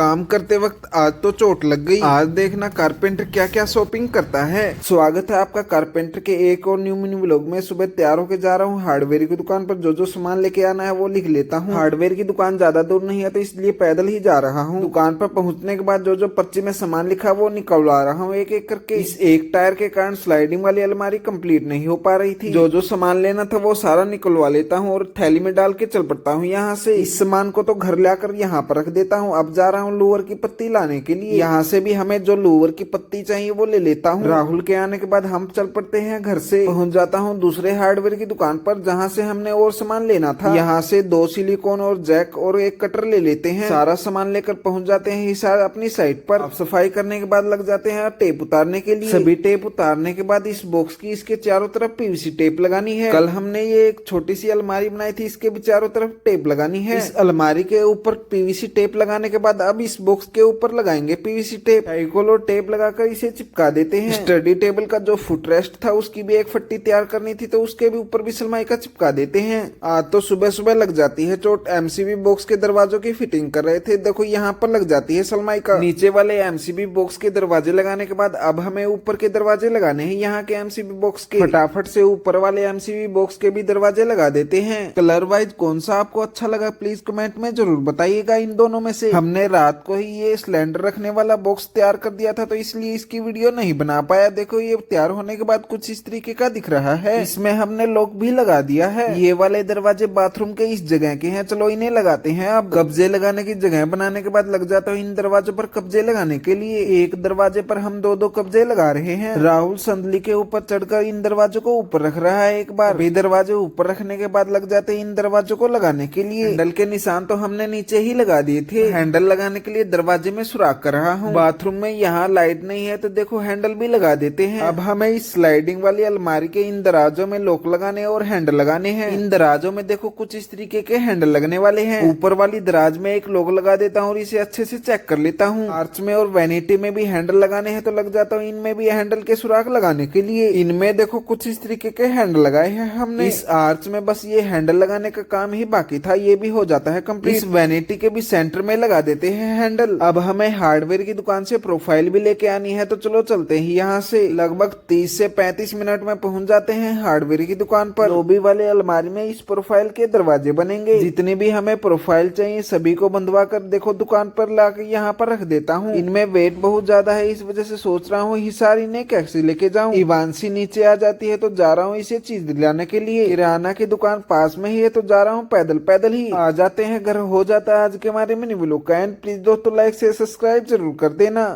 काम करते वक्त आज तो चोट लग गई। आज देखना कारपेंटर क्या क्या शॉपिंग करता है। स्वागत है आपका कारपेंटर के एक और न्यू मिनी व्लॉग में। सुबह तैयार होकर जा रहा हूँ हार्डवेयर की दुकान पर। जो जो सामान लेके आना है वो लिख लेता हूँ। हार्डवेयर की दुकान ज्यादा दूर नहीं है तो इसलिए पैदल ही जा रहा हूँ। दुकान पर पहुँचने के बाद जो जो पर्ची में सामान लिखा वो निकलवा रहा हूँ एक एक करके। इस एक टायर के कारण स्लाइडिंग वाली अलमारी कंप्लीट नहीं हो पा रही थी। जो जो सामान लेना था वो सारा निकलवा लेता हूँ और थैली में डाल के चल पड़ता हूँ यहाँ से। इस सामान को तो घर लाकर यहाँ पर रख देता हूँ। अब जा रहा हूँ लोअर की पत्ती लाने के लिए। यहाँ से भी हमें जो लोअर की पत्ती चाहिए वो ले लेता हूँ। राहुल के आने के बाद हम चल पड़ते हैं घर से। पहुँच जाता हूँ दूसरे हार्डवेयर की दुकान पर जहाँ से हमने और सामान लेना था। यहाँ से 2 सिलिकॉन और जैक और एक कटर ले लेते हैं। सारा सामान लेकर पहुँच जाते हैं हिसार अपनी साइट पर। अब सफाई करने के बाद लग जाते हैं टेप उतारने के लिए। सभी टेप उतारने के बाद इस बॉक्स की इसके चारों तरफ पीवीसी टेप लगानी है। कल हमने ये एक छोटी सी अलमारी बनाई थी, इसके भी चारों तरफ टेप लगानी है। इस अलमारी के ऊपर पीवीसी टेप लगाने के बाद अब इस बॉक्स के ऊपर लगाएंगे पीवीसी टेप। साइकोल और टेप लगाकर इसे चिपका देते हैं। स्टडी टेबल का जो फुट रेस्ट था उसकी भी एक फट्टी तैयार करनी थी तो उसके भी ऊपर भी सलमाई का चिपका देते हैं। आज तो सुबह सुबह लग जाती है चोट। एमसीबी बॉक्स के दरवाजों की फिटिंग कर रहे थे, देखो यहाँ पर लग जाती है सलमाई का। नीचे वाले एमसीबी बॉक्स के दरवाजे लगाने के बाद अब हमें ऊपर के दरवाजे लगाने हैं यहाँ के एमसीबी बॉक्स के। फटाफट से ऊपर वाले एमसीबी बॉक्स के भी दरवाजे लगा देते हैं। कलर वाइज कौन सा आपको अच्छा लगा प्लीज कमेंट में जरूर बताइएगा। इन दोनों में से हमने रात को ही ये सिलेंडर रखने वाला बॉक्स तैयार कर दिया था तो इसलिए इसकी वीडियो नहीं बना पाया। देखो ये तैयार होने के बाद कुछ इस तरीके का दिख रहा है। इसमें हमने लॉक भी लगा दिया है। ये वाले दरवाजे बाथरूम के इस जगह के हैं, चलो इन्हें लगाते हैं। अब कब्जे लगाने की जगह बनाने के बाद लग जाता हूँ इन दरवाजों पर कब्जे लगाने के लिए। एक दरवाजे पर हम 2-2 कब्जे लगा रहे हैं। राहुल संदली के ऊपर चढ़कर इन दरवाजों को ऊपर रख रहा है एक बार। भी दरवाजे ऊपर रखने के बाद लग जाते हैं इन दरवाजों को लगाने के लिए। हैंडल के निशान तो हमने नीचे ही लगा दिए थे। हैंडल लगाने के लिए दरवाजे में सुराख कर रहा हूँ। बाथरूम में यहाँ लाइट नहीं है तो देखो हैंडल भी लगा देते हैं। अब हमें इस स्लाइडिंग वाली अलमारी के इन दराजों में लॉक लगाने और हैंडल लगाने हैं। इन दराजों में देखो कुछ इस तरीके के हैंडल लगने वाले हैं। ऊपर वाली दराज में एक लॉक लगा देता हूँ और इसे अच्छे से चेक कर लेता हूँ। आर्च में और वैनिटी में भी हैंडल लगाने हैं तो लग जाता हूँ इनमें भी हैंडल के सुराख लगाने के लिए। इनमें देखो कुछ इस तरीके के हैंडल लगाए हैं हमने। इस आर्च में बस ये हैंडल लगाने का काम ही बाकी था, ये भी हो जाता है कंप्लीट। इस वैनिटी के भी सेंटर में लगा देते हैं हैंडल। अब हमें हार्डवेयर की दुकान से प्रोफाइल भी लेके आनी है तो चलो चलते हैं यहाँ से। लगभग 30 से 35 मिनट में पहुंच जाते हैं हार्डवेयर की दुकान पर। लॉबी वाले अलमारी में इस प्रोफाइल के दरवाजे बनेंगे। जितने भी हमें प्रोफाइल चाहिए सभी को बंधवा कर देखो दुकान पर लाकर यहाँ पर रख देता हूँ। इनमें वेट बहुत ज्यादा है, इस वजह से सोच रहा हूँ हिसार इन्हें कैसे लेके जाऊँ। इवांशी नीचे आ जाती है तो जा रहा हूँ इसे चीज दिलाने के लिए। किराना की दुकान पास में ही है तो जा रहा हूँ पैदल पैदल ही। आ जाते हैं घर। हो जाता है आज के हमारे मिनी व्लॉग का एंड। प्लीज दोस्तों लाइक से सब्सक्राइब जरूर कर देना।